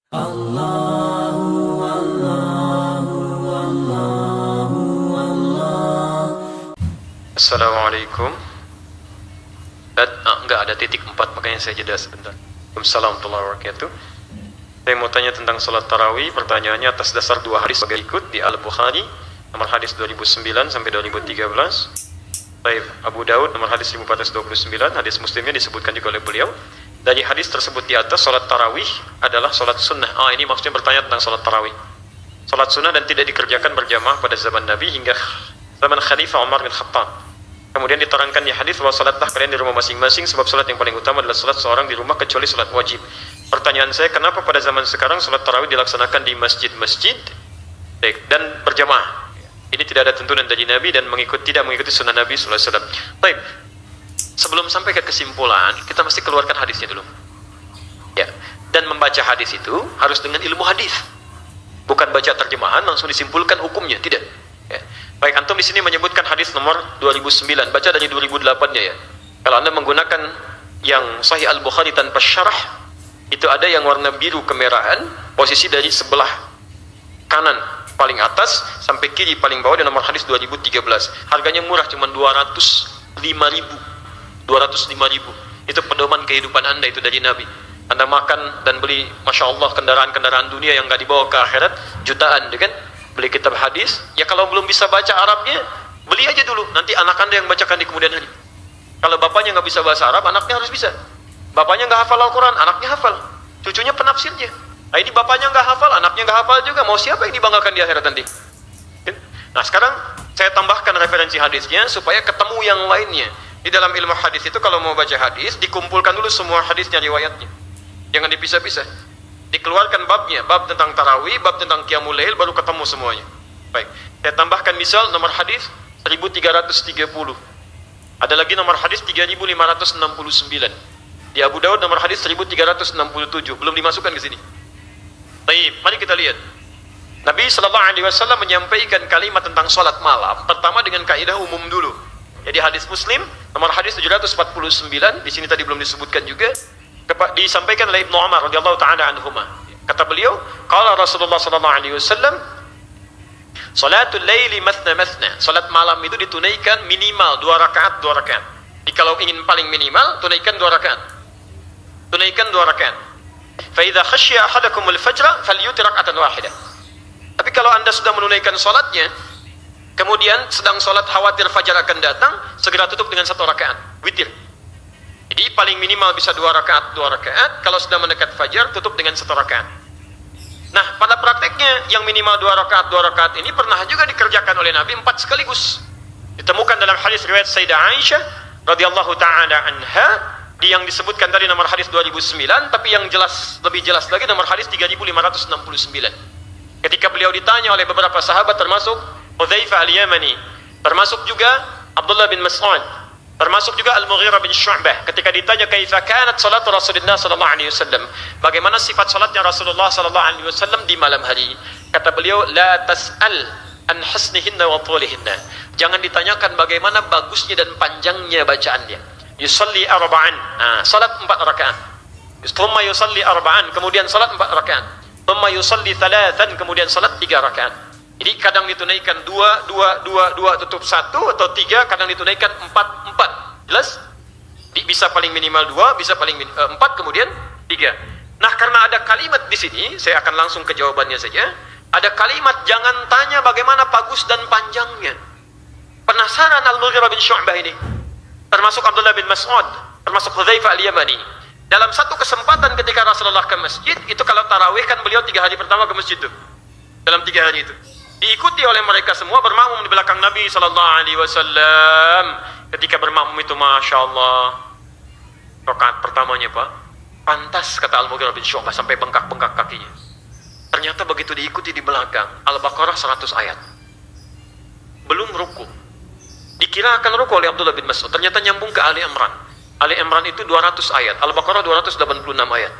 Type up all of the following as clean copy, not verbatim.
Assalamualaikum. Enggak ada titik 4, makanya saya jeda sebentar. Assalamualaikum warahmatullahi wabarakatuh. Saya mau tanya tentang sholat tarawih. Pertanyaannya atas dasar 2 hadis sebagai ikut di Al-Bukhari nomor hadis 2009 sampai 2013. Baik, Abu Daud nomor hadis 1429, hadis Muslimnya disebutkan juga oleh beliau. Dari hadis tersebut di atas, sholat tarawih adalah sholat sunnah. Ini maksudnya bertanya tentang sholat tarawih. Sholat sunnah dan tidak dikerjakan berjamaah pada zaman Nabi hingga zaman Khalifah Umar bin Khattab. Kemudian diterangkan di hadis bahwa sholatlah kalian di rumah masing-masing, sebab sholat yang paling utama adalah sholat seorang di rumah kecuali sholat wajib. Pertanyaan saya, kenapa pada zaman sekarang sholat tarawih dilaksanakan di masjid-masjid dan berjamaah? Ini tidak ada tuntunan dari Nabi dan tidak mengikuti sunnah Nabi SAW. Baik, sebelum sampai ke kesimpulan, kita mesti keluarkan hadisnya dulu. Ya, dan membaca hadis itu harus dengan ilmu hadis, bukan baca terjemahan langsung disimpulkan hukumnya, tidak. Ya. Baik, antum di sini menyebutkan hadis nomor 2009, baca dari 2008-nya ya. Kalau anda menggunakan yang Sahih Al-Bukhari tanpa syarah, itu ada yang warna biru kemerahan, posisi dari sebelah kanan paling atas sampai kiri paling bawah, dan nomor hadis 2013. Harganya murah, cuma 205.000. Itu pedoman kehidupan anda, itu dari Nabi. Anda makan dan beli, Masya Allah, kendaraan-kendaraan dunia yang nggak dibawa ke akhirat, jutaan, kan? Beli kitab hadis, ya kalau belum bisa baca Arabnya, beli aja dulu, nanti anak anda yang bacakan di kemudian hari. Kalau bapaknya nggak bisa bahasa Arab, anaknya harus bisa. Bapaknya nggak hafal Al-Quran, anaknya hafal. Cucunya penafsirnya. Nah, ini bapaknya nggak hafal, anaknya nggak hafal juga, mau siapa yang dibanggakan di akhirat nanti? Nah, sekarang saya tambahkan referensi hadisnya supaya ketemu yang lainnya. Di dalam ilmu hadis itu, kalau mau baca hadis, dikumpulkan dulu semua hadisnya, riwayatnya, jangan dipisah-pisah. Dikeluarkan babnya, bab tentang tarawih, bab tentang qiyamul lail, baru ketemu semuanya. Baik, saya tambahkan misal nomor hadis 1330. Ada lagi nomor hadis 3569. Di Abu Daud nomor hadis 1367, belum dimasukkan ke sini. Baik, mari kita lihat. Nabi SAW menyampaikan kalimat tentang sholat malam pertama dengan kaidah umum dulu. Jadi hadis Muslim nomor hadis 749, di sini tadi belum disebutkan juga, disampaikan oleh Ibnu Umar radhiyallahu taala anhuma. Kata beliau, qala Rasulullah sallallahu alaihi wasallam, salatul laili mathna mathna. Salat malam itu ditunaikan minimal 2 rakaat. Jadi kalau ingin paling minimal, tunaikan 2 rakaat. Fa idza khashiya ahadakum al-fajr falyutir rak'atan wahidah. Tapi kalau anda sudah menunaikan salatnya, kemudian sedang salat khawatir fajar akan datang, segera tutup dengan 1 rakaat, witir. Jadi paling minimal bisa 2 rakaat. Kalau sudah mendekat fajar, tutup dengan 1 rakaat. Nah, pada prakteknya yang minimal 2 rakaat ini pernah juga dikerjakan oleh Nabi 4 sekaligus. Ditemukan dalam hadis riwayat Sayyidah Aisyah radhiyallahu taala anha, yang disebutkan tadi nomor hadis 2009, tapi yang lebih jelas lagi nomor hadis 3569. Ketika beliau ditanya oleh beberapa sahabat, termasuk Hudzaifah al-Yamani, termasuk juga Abdullah bin Mas'ud, termasuk juga Al-Mughirah bin Syu'bah, ketika ditanya kaifa kanat salat Rasulullah sallallahu alaihi wasallam, bagaimana sifat salatnya Rasulullah sallallahu alaihi wasallam di malam hari, kata beliau, la tas'al an husnihinna wa tulihinna. Jangan ditanyakan bagaimana bagusnya dan panjangnya bacaannya. Yusalli arba'an. Salat 4 rakaat. Thumma yusalli arba'an, kemudian salat 4 rakaat. Thumma yusalli thalathan, kemudian salat 3 rakaat. Jadi kadang ditunaikan 2 tutup 1 atau 3, kadang ditunaikan 4. Jelas? Bisa paling minimal 2, bisa paling 4, kemudian 3. Nah, karena ada kalimat di sini, saya akan langsung ke jawabannya saja. Ada kalimat, jangan tanya bagaimana bagus dan panjangnya. Penasaran Al-Mughirah bin Syu'bah ini, termasuk Abdullah bin Mas'ud, termasuk Hudzaifah al-Yamani. Dalam satu kesempatan ketika Rasulullah ke masjid, itu kalau tarawih kan beliau 3 hari pertama ke masjid itu. Dalam 3 hari itu diikuti oleh mereka semua, bermakmum di belakang Nabi sallallahu alaihi wasallam. Ketika bermakmum itu, Masya Allah, rakaat pertamanya Pak, pantas, kata Al-Mughirah bin Syu'bah, sampai bengkak-bengkak kakinya. Ternyata begitu diikuti di belakang, Al-Baqarah 100 ayat. Belum ruku. Dikira akan ruku oleh Abdullah bin Mas'ud, ternyata nyambung ke Ali Imran. Ali Imran itu 200 ayat, Al-Baqarah 286 ayat.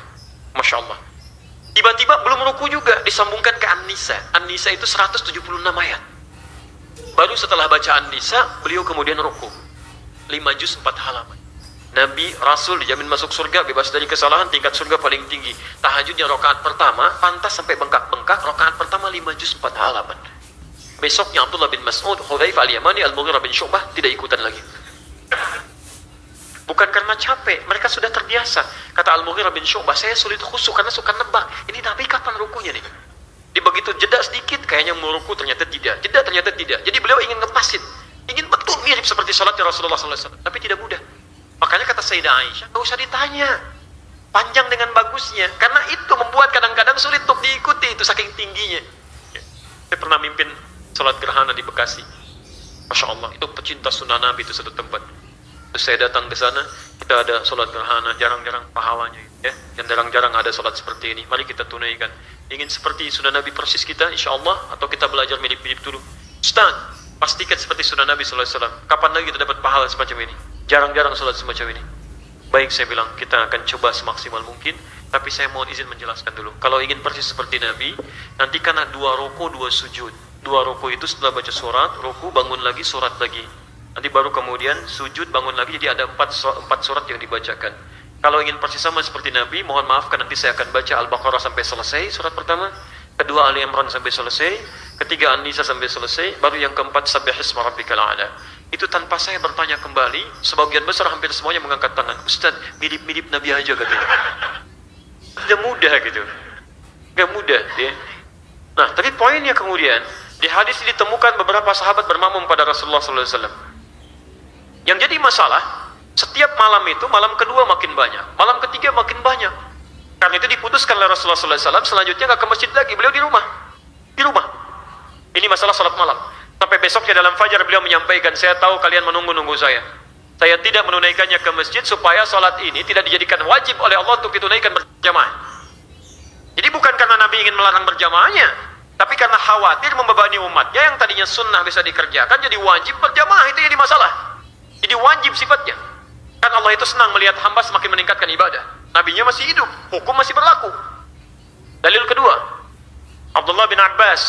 Masya Allah. Tiba-tiba belum ruku juga, disambungkan ke An-Nisa. An-Nisa itu 176 ayat. Baru setelah baca An-Nisa, beliau kemudian ruku. 5 juz 4 halaman. Nabi, Rasul dijamin masuk surga, bebas dari kesalahan, tingkat surga paling tinggi. Tahajudnya rakaat pertama, pantas sampai bengkak-bengkak, rakaat pertama 5 juz 4 halaman. Besoknya Abdullah bin Mas'ud, Hudzaifah al-Yamani, Al-Mughirah bin Syu'bah tidak ikutan lagi. Bukan karena capek, mereka sudah terbiasa. Kata Al-Mughirah bin Syu'bah, saya sulit khusyuk karena suka nebak. Ini Nabi kapan rukunya nih? Di begitu jeda sedikit, kayaknya mau ruku, ternyata tidak. Jeda ternyata tidak. Jadi beliau ingin ngepasin. Ingin betul mirip seperti salatnya Rasulullah SAW. Tapi tidak mudah. Makanya kata Sayyidah Aisyah, gak usah ditanya. Panjang dengan bagusnya. Karena itu membuat kadang-kadang sulit untuk diikuti. Itu saking tingginya. Saya pernah mimpin salat gerhana di Bekasi. Masya Allah, itu pecinta sunnah Nabi itu satu tempat. Terus saya datang ke sana, kita ada salat gerhana, jarang-jarang pahalanya. Ya, yang jarang-jarang ada salat seperti ini. Mari kita tunaikan. Ingin seperti sunnah Nabi persis kita, insya Allah, atau kita belajar mirip-mirip dulu. Ustaz, pastikan seperti sunnah Nabi SAW. Kapan lagi kita dapat pahala semacam ini? Jarang-jarang salat semacam ini. Baik, saya bilang, kita akan coba semaksimal mungkin. Tapi saya mohon izin menjelaskan dulu. Kalau ingin persis seperti Nabi, nanti karena 2 ruku, 2 sujud. 2 ruku itu setelah baca surat, ruku, bangun lagi, surat lagi. Nanti baru kemudian sujud, bangun lagi, jadi ada 4 surat yang dibacakan. Kalau ingin persis sama seperti Nabi, mohon maafkan, nanti saya akan baca Al-Baqarah sampai selesai, surat pertama. Kedua, Ali Imran sampai selesai. Ketiga, An-Nisa sampai selesai. Baru yang keempat, Sabbihisma Rabbikal A'la. Itu tanpa saya bertanya kembali, sebagian besar hampir semuanya mengangkat tangan. Ustaz, mirip-mirip Nabi aja katanya. Tidak mudah gitu. Tidak mudah ya. Nah, tapi poinnya kemudian, di hadis ini ditemukan beberapa sahabat bermakmum pada Rasulullah SAW. Yang jadi masalah, setiap malam itu, malam kedua makin banyak, malam ketiga makin banyak. Karena itu diputuskan oleh Rasulullah SAW, selanjutnya nggak ke masjid lagi, beliau di rumah. Di rumah. Ini masalah salat malam. Sampai besoknya dalam fajar beliau menyampaikan, saya tahu kalian menunggu-nunggu saya. Saya tidak menunaikannya ke masjid supaya salat ini tidak dijadikan wajib oleh Allah untuk ditunaikan berjamaah. Jadi bukan karena Nabi ingin melarang berjamaahnya, tapi karena khawatir membebani umatnya yang tadinya sunnah bisa dikerjakan jadi wajib berjamaah. Itu jadi masalah. Jadi wajib sifatnya. Kan Allah itu senang melihat hamba semakin meningkatkan ibadah. Nabinya masih hidup, hukum masih berlaku. Dalil kedua, Abdullah bin Abbas,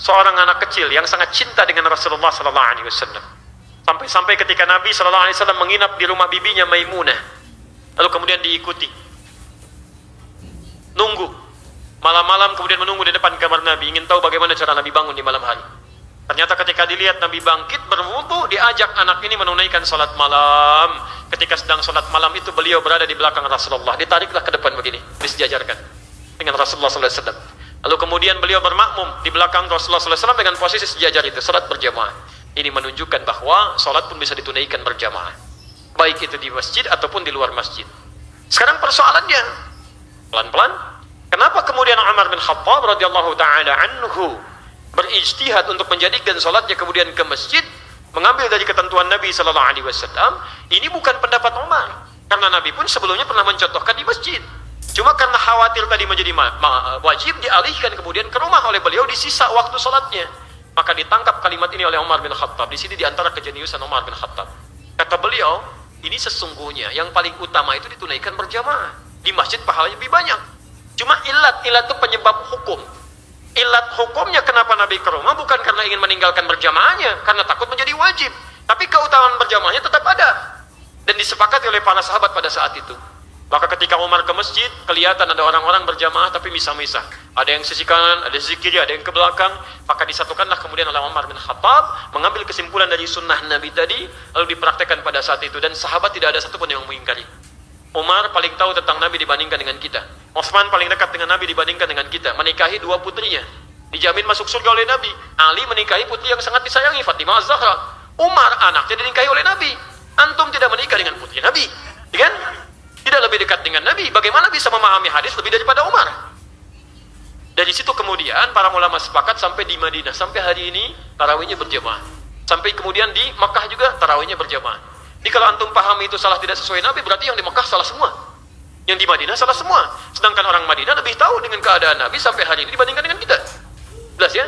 seorang anak kecil yang sangat cinta dengan Rasulullah SAW. Sampai-sampai ketika Nabi SAW menginap di rumah bibinya Maimunah, lalu kemudian diikuti, nunggu malam-malam, kemudian menunggu di depan kamar Nabi, ingin tahu bagaimana cara Nabi bangun di malam hari. Ternyata ketika dilihat Nabi bangkit berwudu, diajak anak ini menunaikan salat malam. Ketika sedang salat malam itu beliau berada di belakang Rasulullah, ditariklah ke depan begini, disejajarkan dengan Rasulullah SAW. Lalu kemudian beliau bermakmum di belakang Rasulullah SAW dengan posisi sejajar itu, salat berjamaah. Ini menunjukkan bahwa salat pun bisa ditunaikan berjamaah, baik itu di masjid ataupun di luar masjid. Sekarang persoalannya, pelan-pelan, kenapa kemudian Umar bin Khattab radhiyallahu taala anhu berijtihad untuk menjadikan salatnya kemudian ke masjid, mengambil dari ketentuan Nabi sallallahu alaihi wasallam? Ini bukan pendapat Umar, karena Nabi pun sebelumnya pernah mencontohkan di masjid. Cuma karena khawatir tadi menjadi wajib, dialihkan kemudian ke rumah oleh beliau di sisa waktu salatnya. Maka ditangkap kalimat ini oleh Umar bin Khattab. Di sini diantara kejeniusan Umar bin Khattab. Kata beliau, ini sesungguhnya yang paling utama itu ditunaikan berjamaah. Di masjid pahalanya lebih banyak. Cuma ilat itu penyebab hukum. Ilat hukumnya kenapa Nabi ke rumah bukan karena ingin meninggalkan berjamaahnya, karena takut menjadi wajib. Tapi keutamaan berjamaahnya tetap ada. Dan disepakati oleh para sahabat pada saat itu. Maka ketika Umar ke masjid, kelihatan ada orang-orang berjamaah tapi misah-misah. Ada yang sisi kanan, ada sisi kiri, ada yang ke belakang. Maka disatukanlah kemudian oleh Umar bin Khattab, mengambil kesimpulan dari sunnah Nabi tadi, lalu dipraktekkan pada saat itu. Dan sahabat tidak ada satupun yang mengingkari. Umar paling tahu tentang Nabi dibandingkan dengan kita. Utsman paling dekat dengan Nabi dibandingkan dengan kita. Menikahi 2 putrinya, dijamin masuk surga oleh Nabi. Ali menikahi putri yang sangat disayangi, Fatimah Az-Zahra. Umar anaknya dinikahi oleh Nabi. Antum tidak menikah dengan putri Nabi, kan? Tidak lebih dekat dengan Nabi, bagaimana bisa memahami hadis lebih daripada Umar? Dari situ kemudian para ulama sepakat sampai di Madinah, sampai hari ini tarawihnya berjamaah. Sampai kemudian di Makkah juga tarawihnya berjamaah. Jadi kalau antum pahami itu salah tidak sesuai Nabi, berarti yang di Makkah salah semua. Yang di Madinah salah semua. Sedangkan orang Madinah lebih tahu dengan keadaan Nabi sampai hari ini dibandingkan dengan kita. Jelas ya?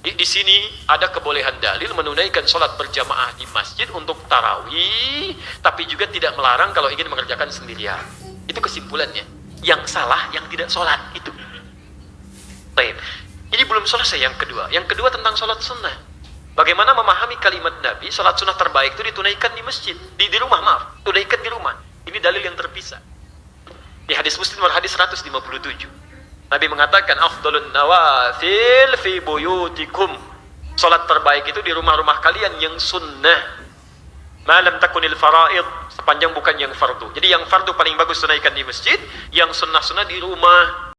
Di sini ada kebolehan dalil menunaikan sholat berjamaah di masjid untuk tarawih, tapi juga tidak melarang kalau ingin mengerjakan sendirian. Itu kesimpulannya. Yang salah yang tidak sholat itu. Baik. Ini belum selesai yang kedua. Yang kedua tentang sholat sunnah. Bagaimana memahami kalimat Nabi, sholat sunnah terbaik itu ditunaikan di masjid, di rumah, maaf, tunaikan di rumah. Ini dalil yang terpisah. Di hadis Muslim hadis 157. Nabi mengatakan afdhalun nawafil fi buyutikum. Salat terbaik itu di rumah-rumah kalian yang sunnah. Malam takunil faraid, sepanjang bukan yang fardu. Jadi yang fardu paling bagus tunaikan di masjid, yang sunnah-sunnah di rumah.